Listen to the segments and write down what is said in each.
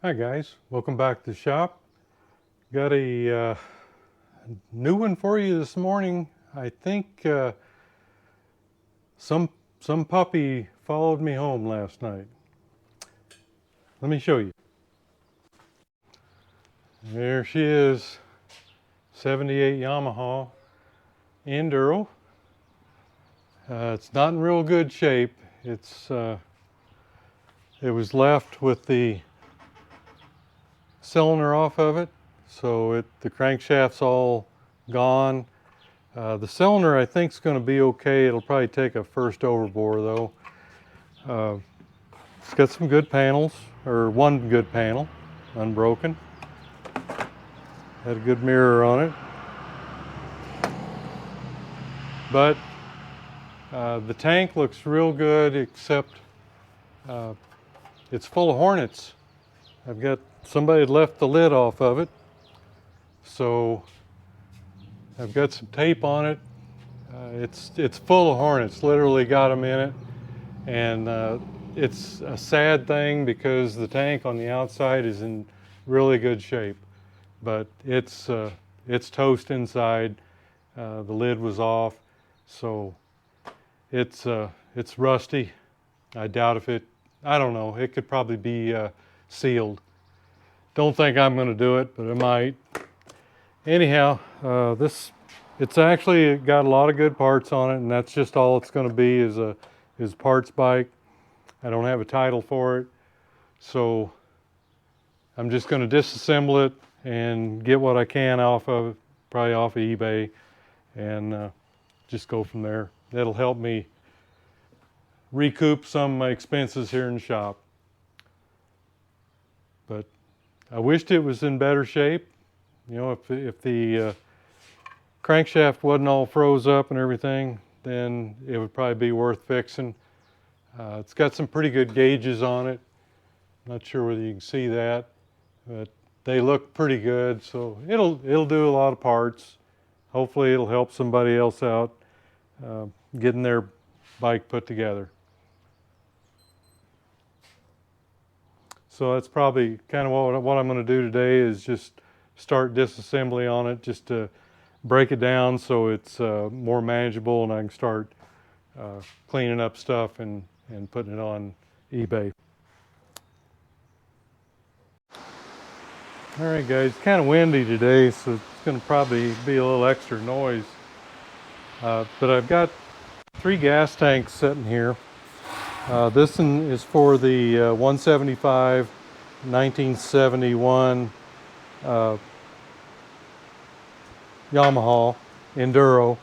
Hi guys, welcome back to the shop. Got a new one for you this morning. I think some puppy followed me home last night. Let me show you. There she is, 78 Yamaha Enduro. It's not in real good shape. It was left with the cylinder off of it, so the crankshaft's all gone. The cylinder I think is going to be okay. It'll probably take a first overbore though. It's got some good panels, or one good panel, unbroken. Had a good mirror on it. But the tank looks real good, except it's full of hornets. Somebody had left the lid off of it, so I've got some tape on it. It's full of hornets, literally got them in it, and it's a sad thing because the tank on the outside is in really good shape, but it's toast inside. The lid was off, so it's rusty. I doubt I don't know, it could probably be sealed. Don't think I'm going to do it, but I might. Anyhow, it's actually got a lot of good parts on it, and that's just all it's going to be is parts bike. I don't have a title for it, so I'm just going to disassemble it and get what I can off of it, probably off of eBay, and just go from there. That'll help me recoup some of my expenses here in the shop. But I wished it was in better shape. You know, if the crankshaft wasn't all froze up and everything, then it would probably be worth fixing. It's got some pretty good gauges on it. Not sure whether you can see that, but they look pretty good. So it'll do a lot of parts. Hopefully it'll help somebody else out getting their bike put together. So that's probably kind of what I'm going to do today, is just start disassembly on it, just to break it down so it's more manageable, and I can start cleaning up stuff and putting it on eBay. All right guys, it's kind of windy today, so it's going to probably be a little extra noise. But I've got 3 gas tanks sitting here. This one is for the 175 1971 Yamaha Enduro.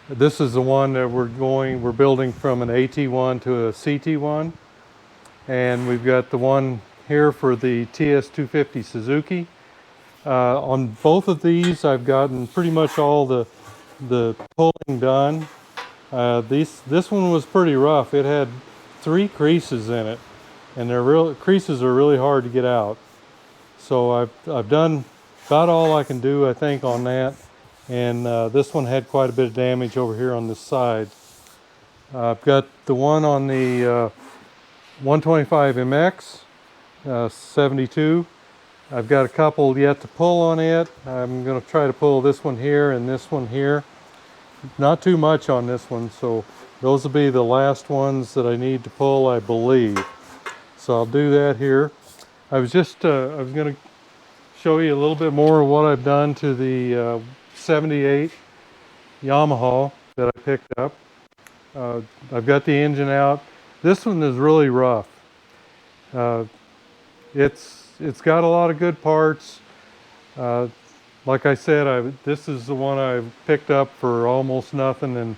This is the one that we're building from an AT-1 to a CT-1, and we've got the one here for the TS-250 Suzuki. On both of these, I've gotten pretty much all the pulling done. This one was pretty rough. It had 3 creases in it, and creases are really hard to get out. So I've done about all I can do, I think, on that. And this one had quite a bit of damage over here on this side. I've got the one on the 125 MX 72. I've got a couple yet to pull on it. I'm going to try to pull this one here and this one here. Not too much on this one, so those will be the last ones that I need to pull, I believe. So I'll do that here. I was going to show you a little bit more of what I've done to the 78 Yamaha that I picked up. I've got the engine out. This one is really rough. It's got a lot of good parts. Like I said, this is the one I picked up for almost nothing, and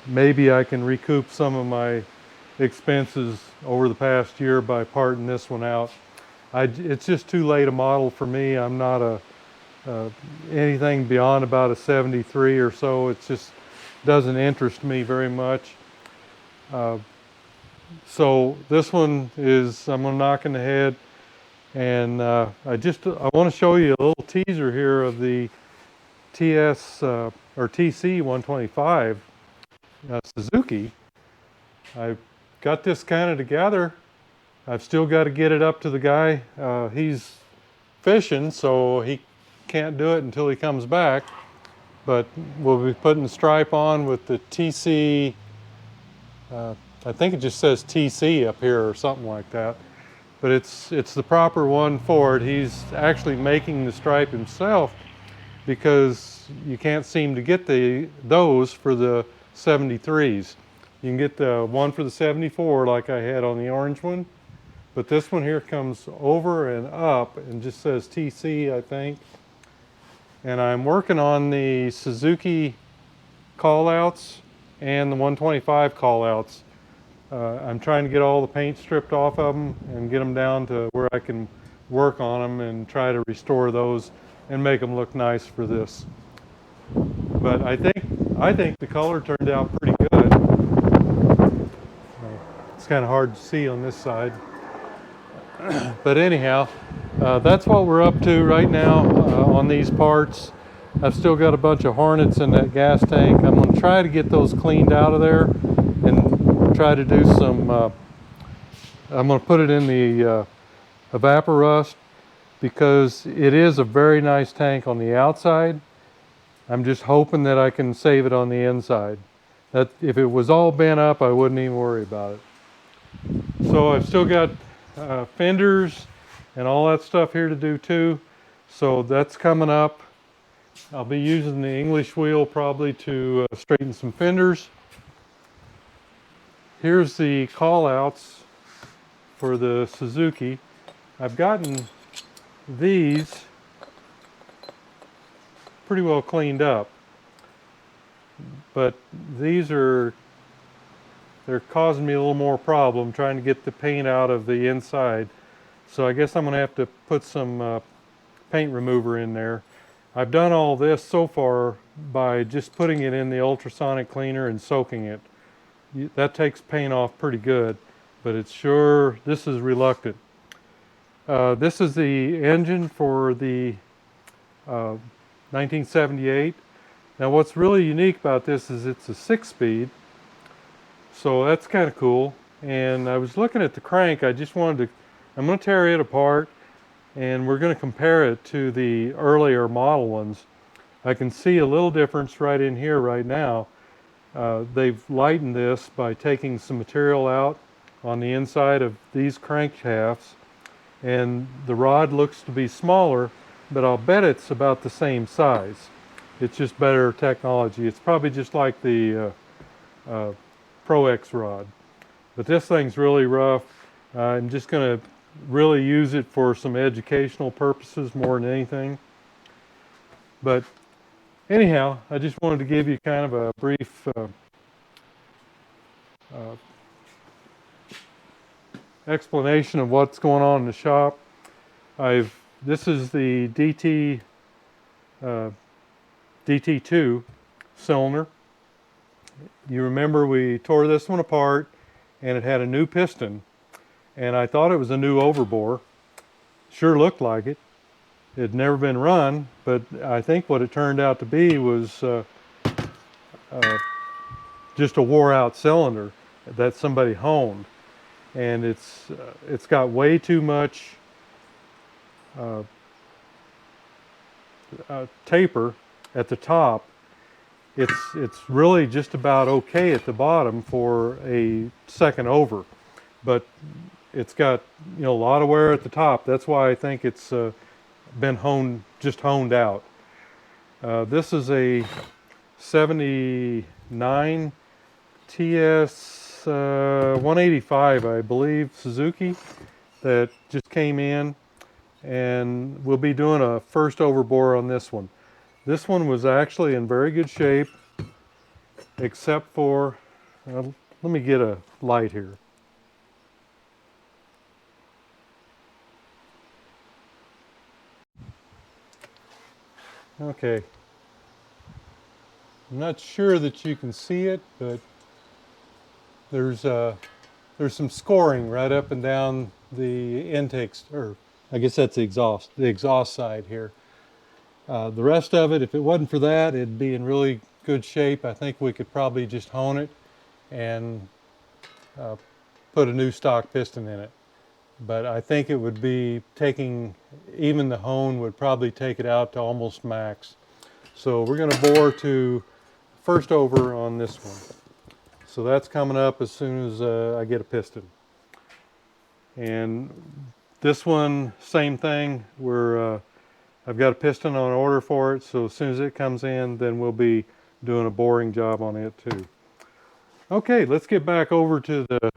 maybe I can recoup some of my expenses over the past year by parting this one out. It's just too late a model for me. I'm not anything beyond about a 73 or so. It just doesn't interest me very much. So this one I'm going to knock in the head. And I want to show you a little teaser here of the TC-125 Suzuki. I got this kind of together I've still got to get it up to the guy. He's fishing, so he can't do it until he comes back. But we'll be putting the stripe on with the TC, I think it just says TC up here or something like that. But it's the proper one for it. He's actually making the stripe himself because you can't seem to get those for the 73s. You can get the one for the 74 like I had on the orange one, but this one here comes over and up and just says TC, I think. And I'm working on the Suzuki callouts and the 125 callouts. I'm trying to get all the paint stripped off of them and get them down to where I can work on them and try to restore those and make them look nice for this. But I think the color turned out pretty good. It's kind of hard to see on this side. But anyhow, that's what we're up to right now on these parts. I've still got a bunch of hornets in that gas tank. I'm going to try to get those cleaned out of there and try to do some, I'm going to put it in the evaporust because it is a very nice tank on the outside. I'm just hoping that I can save it on the inside. That if it was all bent up, I wouldn't even worry about it. So I've still got fenders and all that stuff here to do too. So that's coming up. I'll be using the English wheel probably to straighten some fenders. Here's the callouts for the Suzuki. I've gotten these pretty well cleaned up, but they're causing me a little more problem trying to get the paint out of the inside. So I guess I'm going to have to put some paint remover in there. I've done all this so far by just putting it in the ultrasonic cleaner and soaking it. That takes paint off pretty good, but it's sure, this is reluctant. This is the engine for the 1978. Now what's really unique about this is it's a 6-speed, so that's kind of cool. And I was looking at the crank, I'm going to tear it apart and we're going to compare it to the earlier model ones. I can see a little difference right in here right now. They've lightened this by taking some material out on the inside of these crankshafts, and the rod looks to be smaller, but I'll bet it's about the same size. It's just better technology. It's probably just like the Pro X rod. But this thing's really rough. I'm just going to really use it for some educational purposes more than anything. But anyhow, I just wanted to give you kind of a brief explanation of what's going on in the shop. This is the DT2 cylinder. You remember we tore this one apart and it had a new piston, and I thought it was a new overbore. Sure looked like it. It had never been run, but I think what it turned out to be was just a wore out cylinder that somebody honed. And it's got way too much taper at the top. It's really just about okay at the bottom for a second over, but it's got, you know, a lot of wear at the top. That's why I think it's been honed out. This is a 79 TS-185, I believe, Suzuki that just came in, and we'll be doing a first overbore on this one. This one was actually in very good shape, except for, let me get a light here. Okay. I'm not sure that you can see it, but there's some scoring right up and down the intakes, or I guess that's the exhaust side here. The rest of it, if it wasn't for that, it'd be in really good shape. I think we could probably just hone it and put a new stock piston in it. but I think it would be taking, even the hone would probably take it out to almost max. So we're going to bore to first over on this one. So that's coming up as soon as I get a piston. And this one, same thing. I've got a piston on order for it, so as soon as it comes in, then we'll be doing a boring job on it too. Okay, let's get back over to the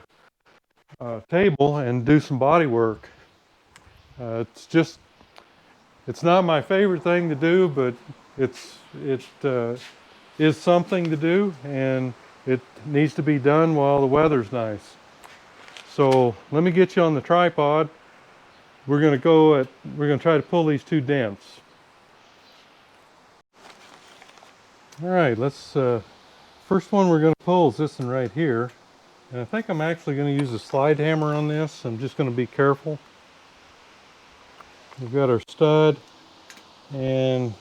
table and do some body work. It's not my favorite thing to do, but it is something to do, and it needs to be done while the weather's nice. So let me get you on the tripod. We're going to try to pull these two dents. All right, first one we're going to pull is this one right here. And I think I'm actually going to use a slide hammer on this. I'm just going to be careful. We've got our stud, and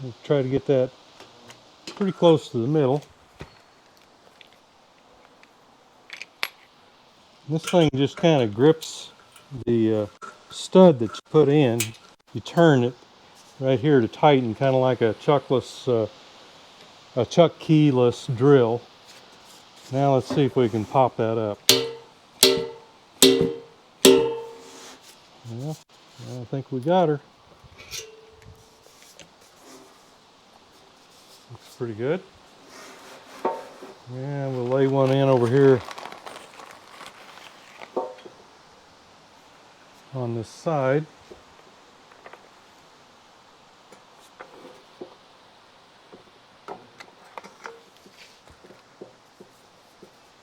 we'll try to get that pretty close to the middle. This thing just kind of grips the stud that you put in. You turn it right here to tighten, kind of like a chuck keyless drill. Now let's see if we can pop that up. Well, I think we got her. Looks pretty good. And we'll lay one in over here on this side.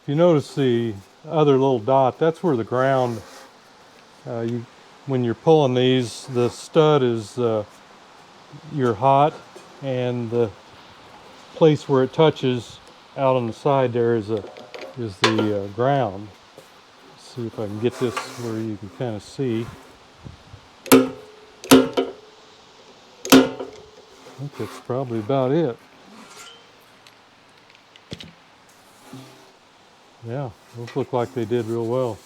If you notice the other little dot, that's where the ground, when you're pulling these, the stud is your hot, and the place where it touches out on the side there is the ground. Let's see if I can get this where you can kind of see. I think that's probably about it. Yeah, those look like they did real well.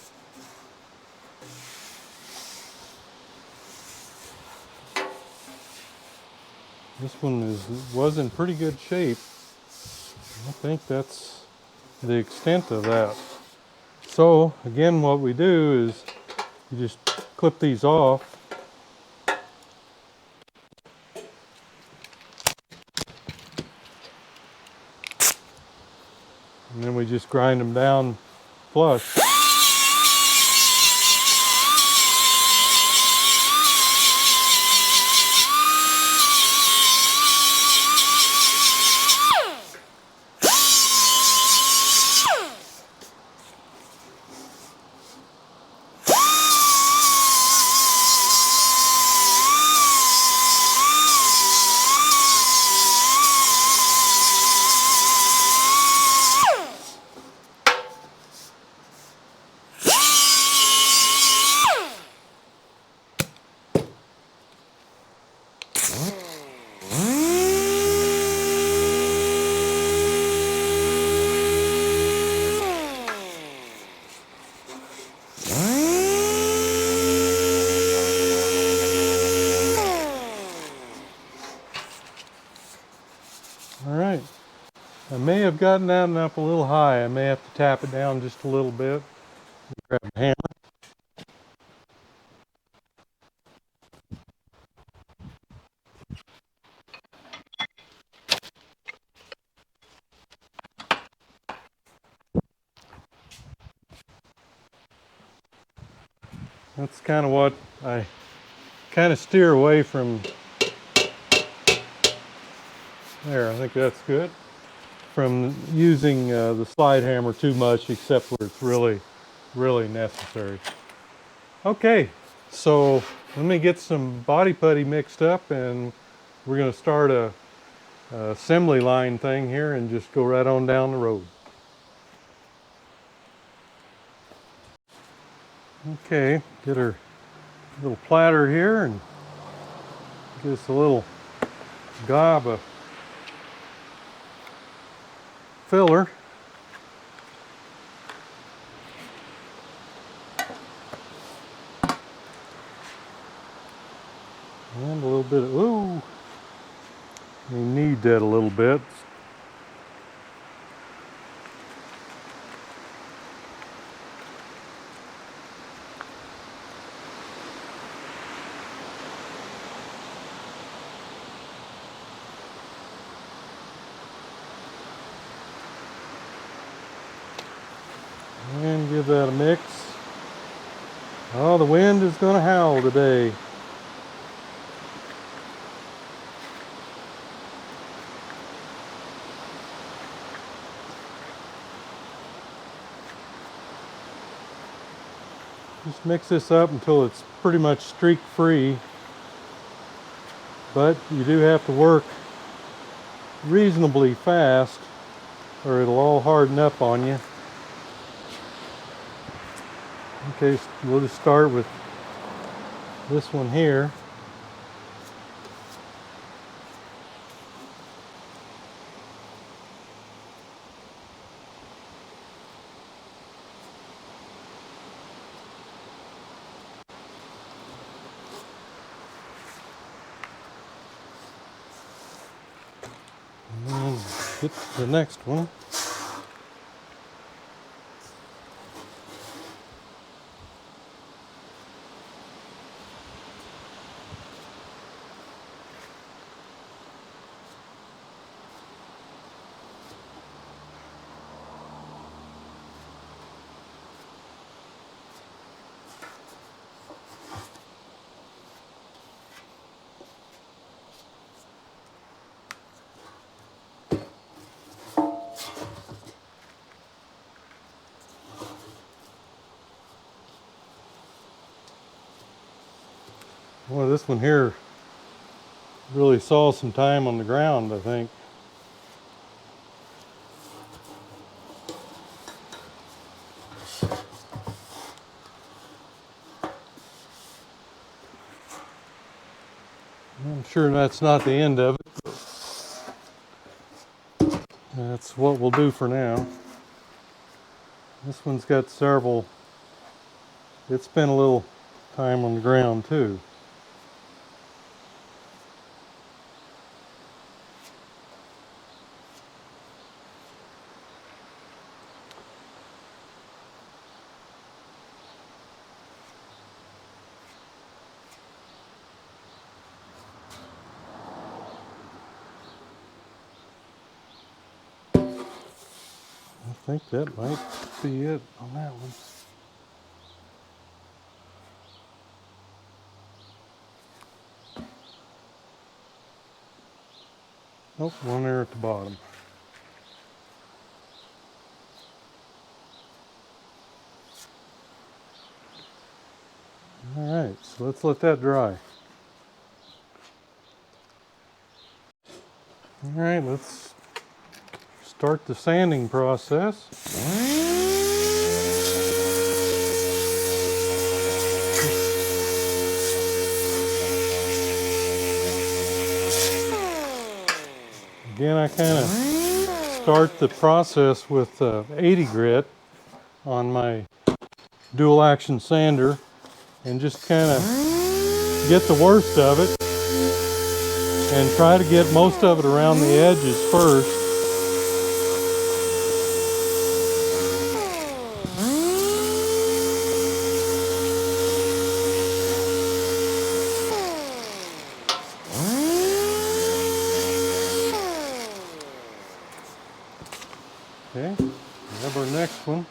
This one was in pretty good shape. I think that's the extent of that. So again, what we do is you just clip these off. And then we just grind them down flush. I may have gotten that one up a little high. I may have to tap it down just a little bit. Grab a hammer. That's kind of what I kind of steer away from. There, I think that's good. From using the slide hammer too much, except where it's really, really necessary. Okay, so let me get some body putty mixed up, and we're going to start a assembly line thing here and just go right on down the road. Okay, get our little platter here and get us a little gob of filler. And a little bit of, ooh, we need that a little bit. And give that a mix. Oh, the wind is going to howl today. Just mix this up until it's pretty much streak free. But you do have to work reasonably fast or it'll all harden up on you. Okay, so we'll just start with this one here. And then get to the next one. Well, this one here really saw some time on the ground, I think. I'm sure that's not the end of it, but that's what we'll do for now. This one's got several, it spent a little time on the ground too. I think that might be it on that one. Oh, one there at the bottom. All right, so let's let that dry. All right, let's start the sanding process. Again, I kind of start the process with 80 grit on my dual action sander and just kind of get the worst of it and try to get most of it around the edges first. Okay, grab our next one.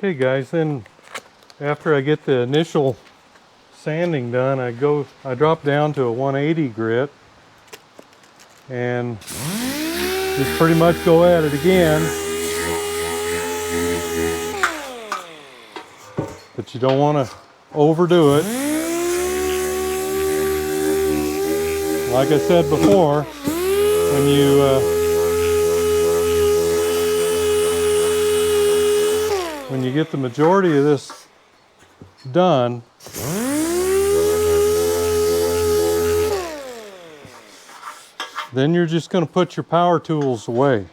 Okay guys, then after I get the initial sanding done, I drop down to a 180 grit and just pretty much go at it again. But you don't want to overdo it. Like I said before, when you get the majority of this done, then you're just going to put your power tools away.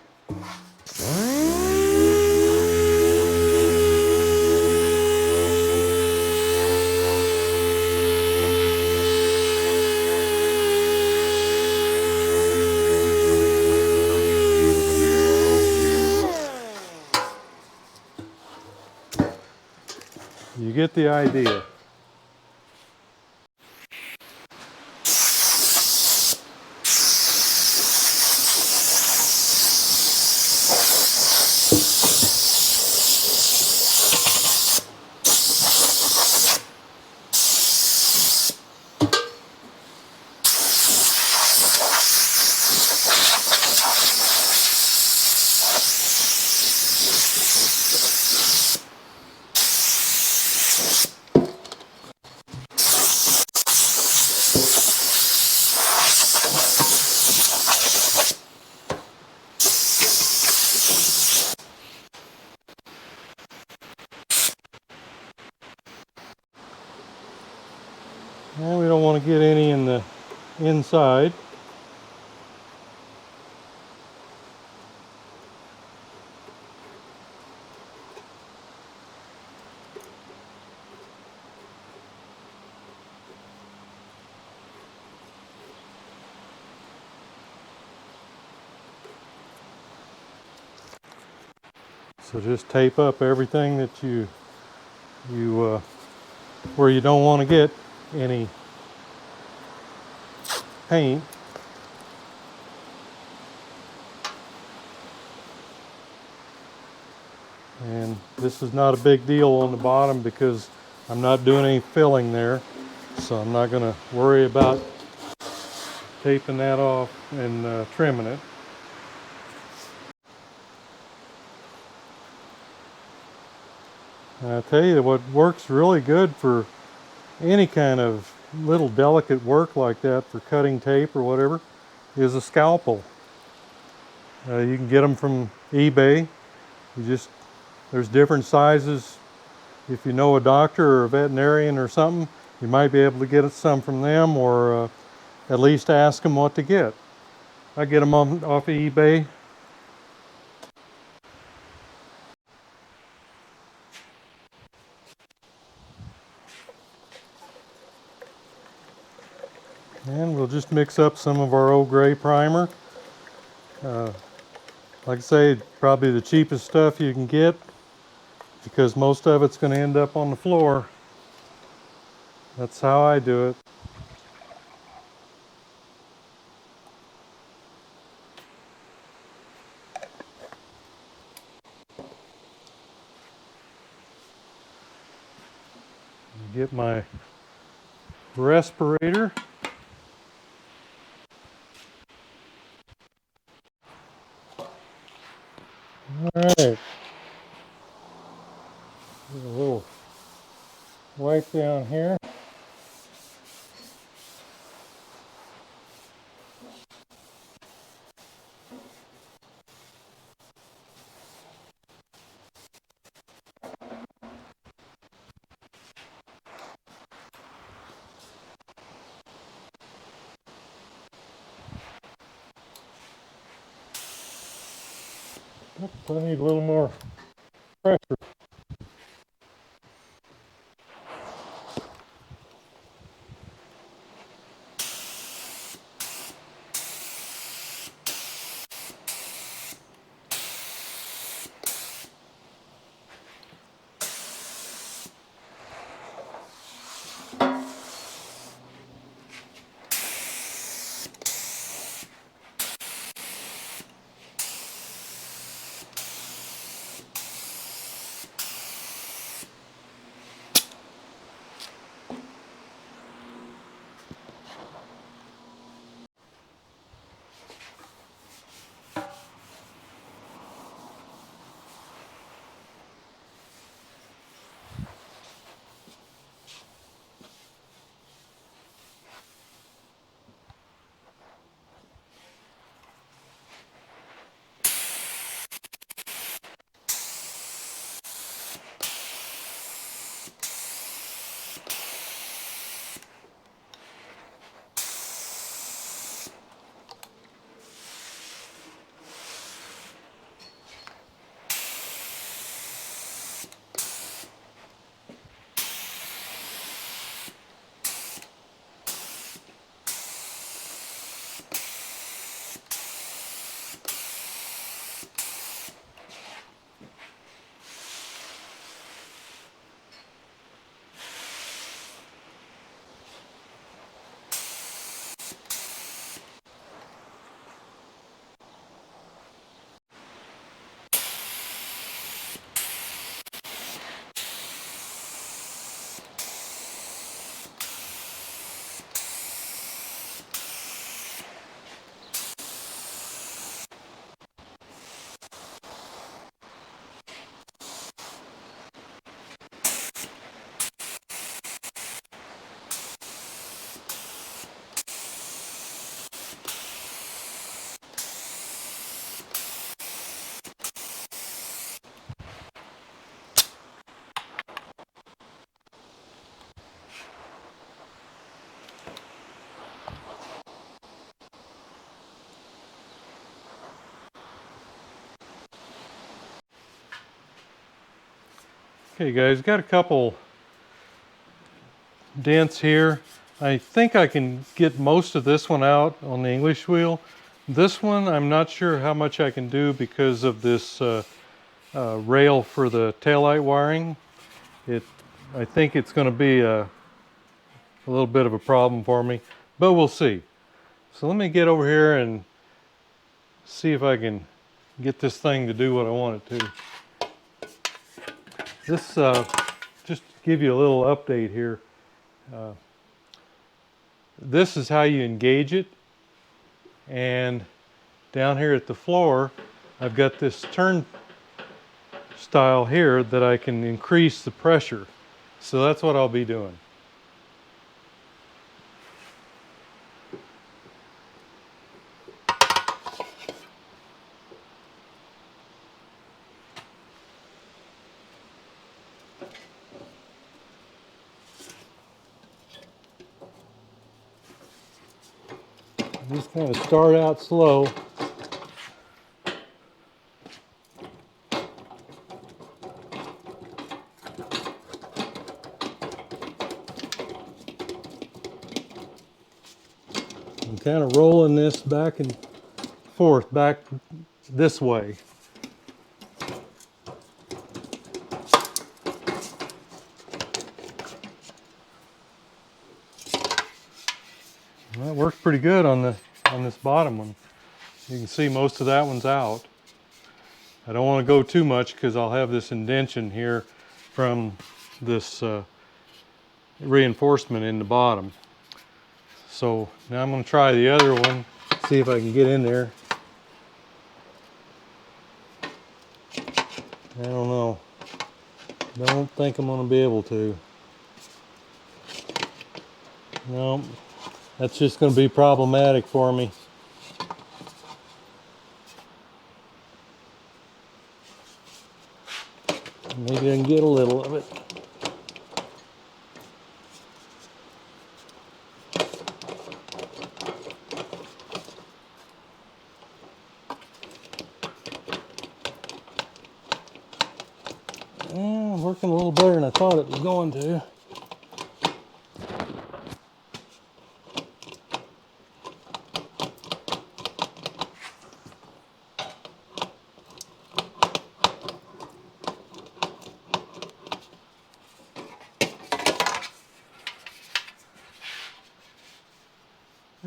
You get the idea. And we don't want to get any in the inside. So just tape up everything that where you don't want to get any paint. And this is not a big deal on the bottom because I'm not doing any filling there, so I'm not going to worry about taping that off and trimming it. And I tell you what works really good for any kind of little delicate work like that, for cutting tape or whatever, is a scalpel. You can get them from eBay. There's different sizes. If you know a doctor or a veterinarian or something, you might be able to get some from them, or at least ask them what to get. I get them off of eBay. And we'll just mix up some of our old gray primer. Like I say, probably the cheapest stuff you can get, because most of it's going to end up on the floor. That's how I do it. Get my respirator. All right. Get a little wipe down here. Oops, I need a little more pressure. Okay guys, got a couple dents here. I think I can get most of this one out on the English wheel. This one I'm not sure how much I can do because of this rail for the taillight wiring. I think it's going to be a little bit of a problem for me, but we'll see. So let me get over here and see if I can get this thing to do what I want it to. This, just to give you a little update here, this is how you engage it, and down here at the floor I've got this turn style here that I can increase the pressure. So that's what I'll be doing. Just kind of start out slow. I'm kind of rolling this back and forth, back this way. That works pretty good on this bottom one. You can see most of that one's out. I don't want to go too much because I'll have this indentation here from this reinforcement in the bottom. So now I'm going to try the other one, see if I can get in there. I don't know. Don't think I'm going to be able to. No. That's just going to be problematic for me. Maybe I can get a little of it. Yeah, working a little better than I thought it was going to.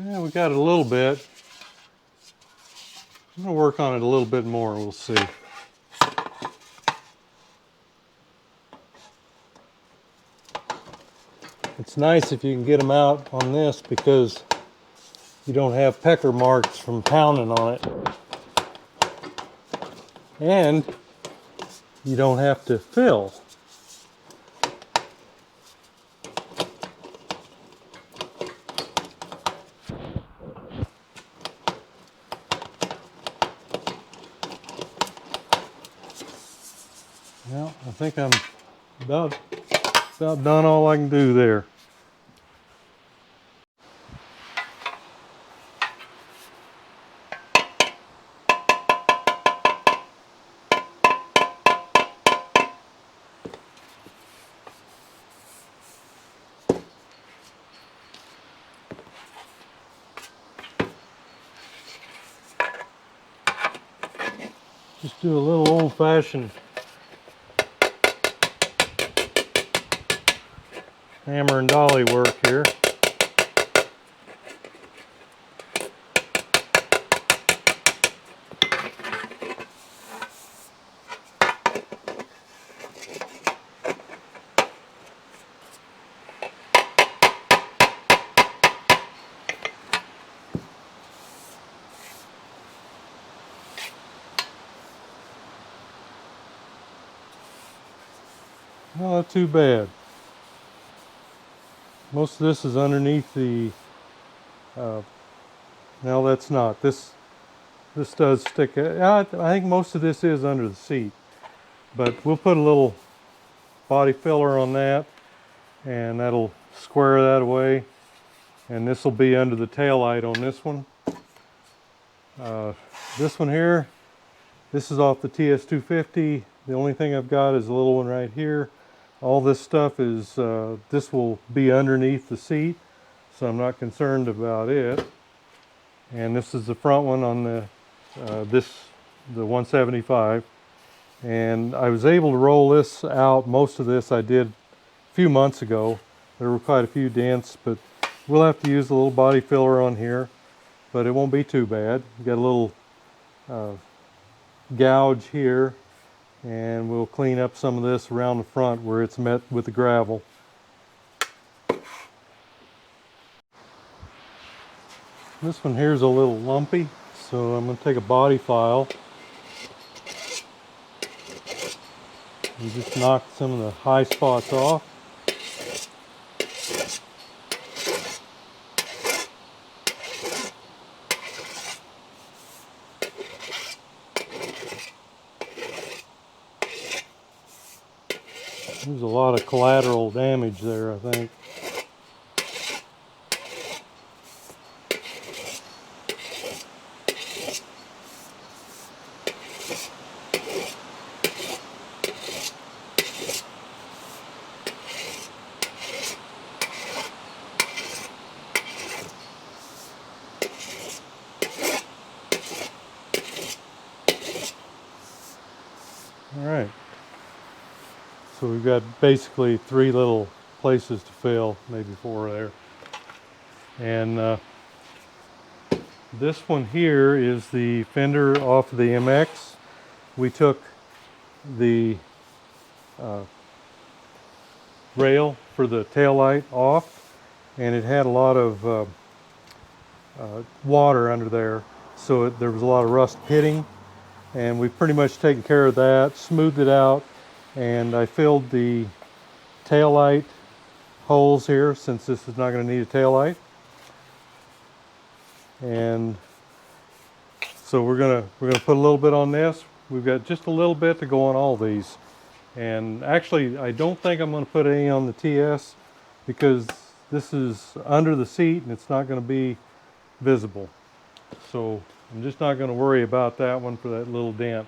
Yeah, we got it a little bit. I'm going to work on it a little bit more, we'll see. It's nice if you can get them out on this because you don't have pecker marks from pounding on it. And you don't have to fill. Well, I think I'm about done all I can do there. Just do a little old-fashioned hammer and dolly work here. Well, not too bad. Most of this is underneath the, no, that's not. This does stick, I think most of this is under the seat. But we'll put a little body filler on that and that'll square that away. And this will be under the tail light on this one. This one here, this is off the TS-250. The only thing I've got is a little one right here. All this stuff is, this will be underneath the seat, so I'm not concerned about it. And this is the front one on the, the 175. And I was able to roll this out, most of this I did a few months ago. There were quite a few dents, but we'll have to use a little body filler on here, but it won't be too bad. Got a little gouge here, and we'll clean up some of this around the front where it's met with the gravel. This one here is a little lumpy, so I'm going to take a body file and just knock some of the high spots off. There's a lot of collateral damage there, I think. All right. So we've got basically 3 little places to fill, maybe 4 there. And this one here is the fender off of the MX. We took the rail for the taillight off, and it had a lot of water under there, so there was a lot of rust pitting, and we've pretty much taken care of that, smoothed it out, and I filled the taillight holes here since this is not going to need a taillight. And so we're gonna put a little bit on this. We've got just a little bit to go on all these. And actually, I don't think I'm going to put any on the TS because this is under the seat and it's not going to be visible. So I'm just not going to worry about that one for that little dent.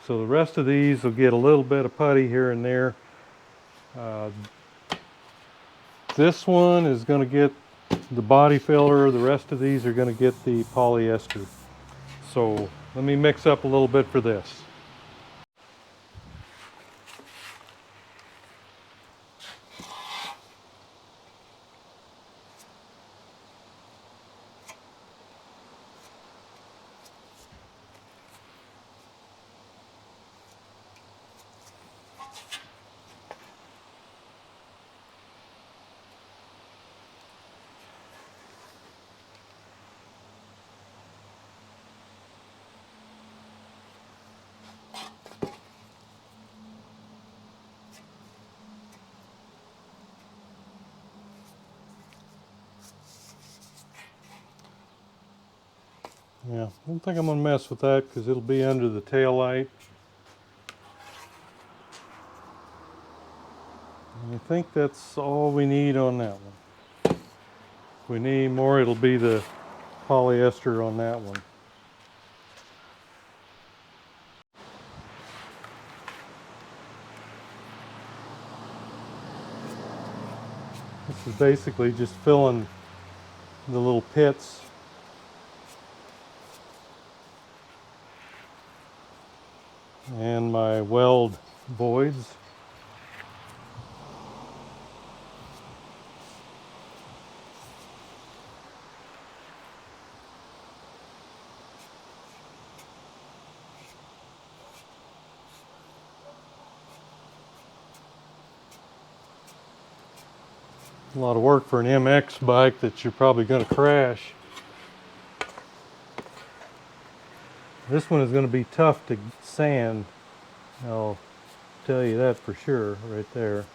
So the rest of these will get a little bit of putty here and there. This one is going to get the body filler. The rest of these are going to get the polyester. So let me mix up a little bit for this. Yeah, I don't think I'm going to mess with that because it'll be under the tail light. And I think that's all we need on that one. If we need more, it'll be the polyester on that one. This is basically just filling the little pits. And my weld voids. A lot of work for an MX bike that you're probably going to crash. This one is going to be tough to sand. I'll tell you that for sure right there.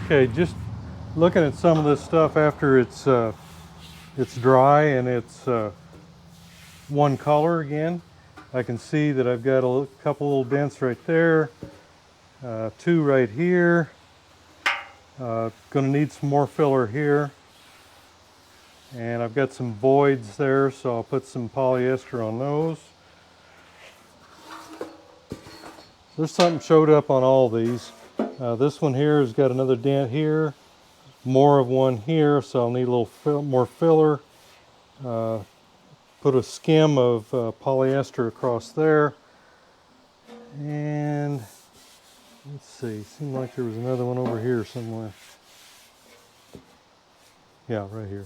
Okay, just looking at some of this stuff after it's dry and it's one color again. I can see that I've got a couple little dents right there, two right here. Going to need some more filler here. And I've got some voids there, so I'll put some polyester on those. There's something showed up on all these. This one here has got another dent here, more of one here, so I'll need a little more filler. Put a skim of polyester across there. And let's see, seemed like there was another one over here somewhere. Yeah, right here.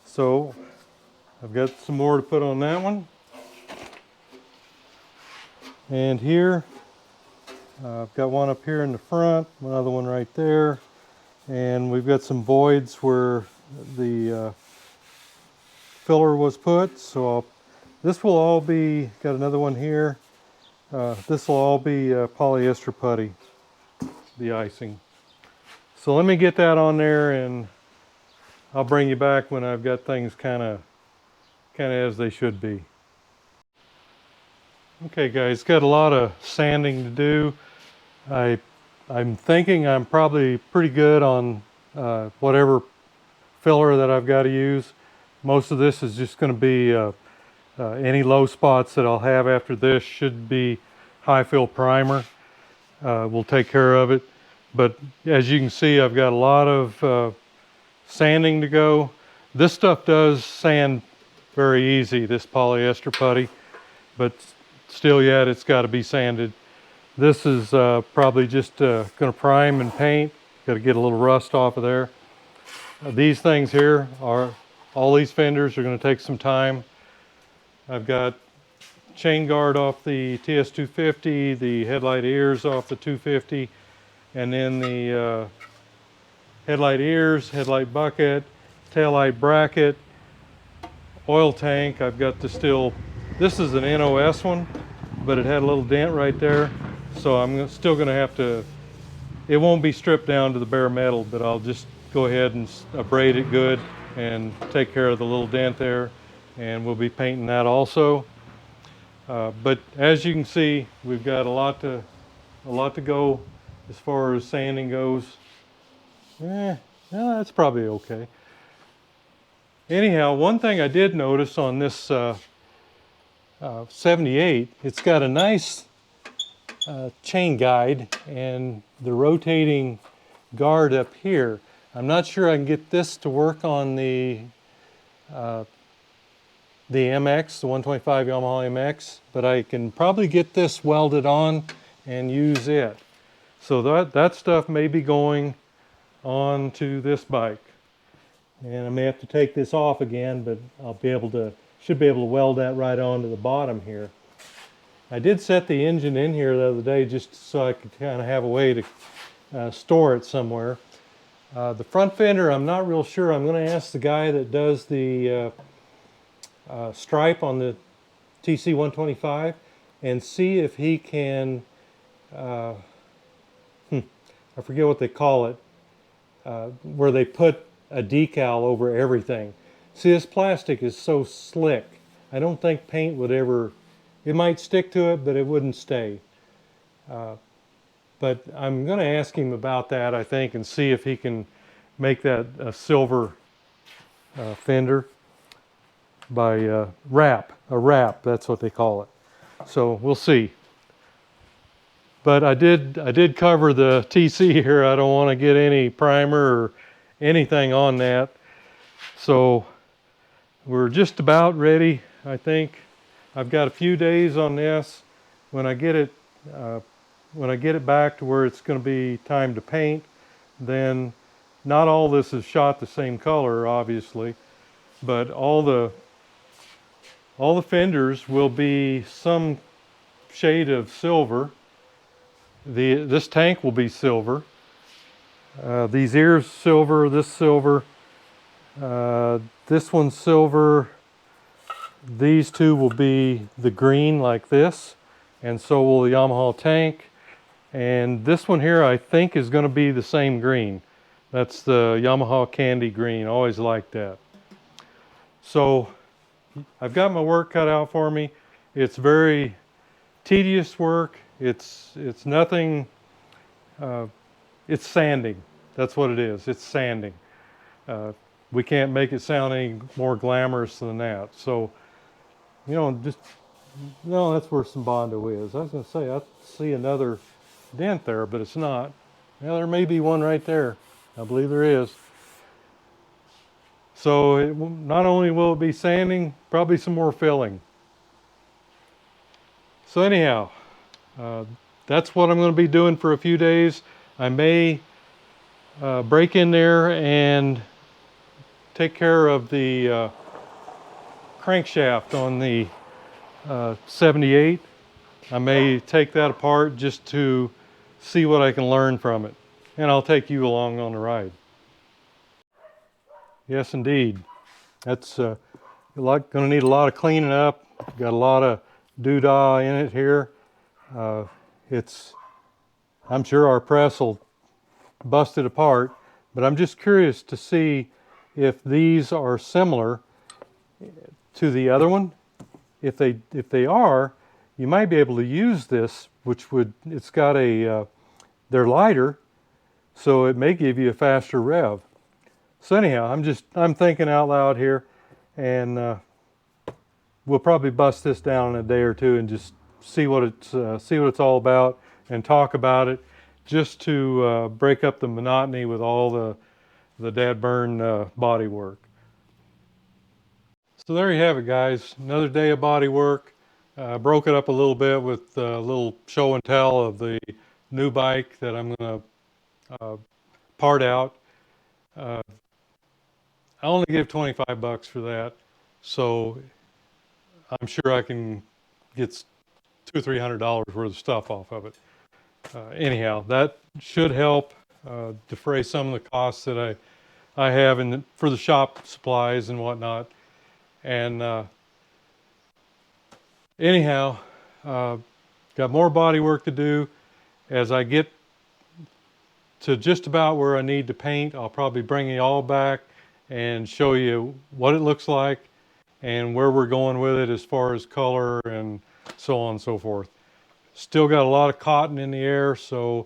So I've got some more to put on that one. And here, I've got one up here in the front, another one right there. And we've got some voids where the filler was put. So this will all be, got another one here. This will all be polyester putty, the icing. So let me get that on there and I'll bring you back when I've got things kind of as they should be. Okay guys, got a lot of sanding to do. I'm thinking I'm probably pretty good on whatever filler that I've got to use. Most of this is just going to be any low spots that I'll have after this should be high fill primer. We'll take care of it. But as you can see, I've got a lot of sanding to go. This stuff does sand very easy, this polyester putty, but still yet it's got to be sanded. This is probably just going to prime and paint. Got to get a little rust off of there. These things here are, all these fenders are going to take some time. I've got chain guard off the TS-250, the headlight ears off the 250, and then the headlight ears, headlight bucket, taillight bracket, oil tank. I've got to still, this is an NOS one, but it had a little dent right there. So I'm still going to have to, it won't be stripped down to the bare metal, but I'll just go ahead and abrade it good and take care of the little dent there. And we'll be painting that also. But as you can see, we've got a lot to go as far as sanding goes. That's probably okay. Anyhow, one thing I did notice on this 78, it's got a nice chain guide and the rotating guard up here. I'm not sure I can get this to work on the MX, the 125 Yamaha MX, but I can probably get this welded on and use it. So that stuff may be going on to this bike. And I may have to take this off again, but I'll be able to, should be able to weld that right onto the bottom here. I did set the engine in here the other day just so I could kind of have a way to store it somewhere. The front fender, I'm not real sure. I'm going to ask the guy that does the stripe on the TC-125 and see if he can, I forget what they call it, where they put a decal over everything. See, this plastic is so slick. I don't think paint would ever, it might stick to it, but it wouldn't stay. But I'm going to ask him about that, I think, and see if he can make that a silver fender by a wrap, that's what they call it. So we'll see. But I did cover the TC here. I don't want to get any primer or anything on that. So we're just about ready, I think. I've got a few days on this. When I get it back to where it's going to be time to paint, then not all this is shot the same color, obviously, but all the fenders will be some shade of silver. This tank will be silver. These ears silver, this silver, this one's silver. These two will be the green like this, and so will the Yamaha tank. And this one here I think is going to be the same green. That's the Yamaha Candy Green. Always liked that. So I've got my work cut out for me. It's very tedious work. It's nothing. It's sanding. That's what it is. It's sanding. We can't make it sound any more glamorous than that. So, you know, just no. That's where some Bondo is. I was going to say I see another dent there, but it's not. Well, there may be one right there. I believe there is. So not only will it be sanding, probably some more filling. So anyhow, that's what I'm going to be doing for a few days. I may break in there and take care of the crankshaft on the 78. I may take that apart just to see what I can learn from it. And I'll take you along on the ride. Yes, indeed. That's going to need a lot of cleaning up. Got a lot of doodah in it here. I'm sure our press will bust it apart, but I'm just curious to see if these are similar to the other one. If they are, you might be able to use this, it's got they're lighter, so it may give you a faster rev. So anyhow, I'm thinking out loud here, and we'll probably bust this down in a day or two and just see what it's all about and talk about it, just to break up the monotony with all the dad burn body work. So there you have it, guys. Another day of body work. Broke it up a little bit with a little show and tell of the new bike that I'm going to part out. I only give 25 bucks for that, so I'm sure I can get $200-300 worth of stuff off of it. Anyhow, that should help defray some of the costs that I have for the shop supplies and whatnot. And anyhow, got more body work to do. As I get to just about where I need to paint, I'll probably bring you all back and show you what it looks like and where we're going with it as far as color and so on and so forth. Still got a lot of cotton in the air, so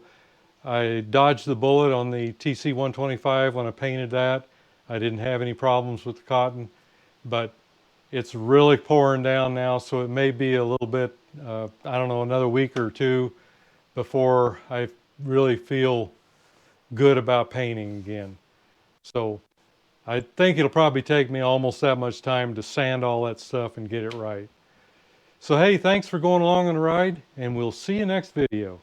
I dodged the bullet on the TC-125 when I painted that. I didn't have any problems with the cotton, but it's really pouring down now, so it may be a little bit, I don't know, another week or two before I really feel good about painting again. So I think it'll probably take me almost that much time to sand all that stuff and get it right. So hey, thanks for going along on the ride, and we'll see you next video.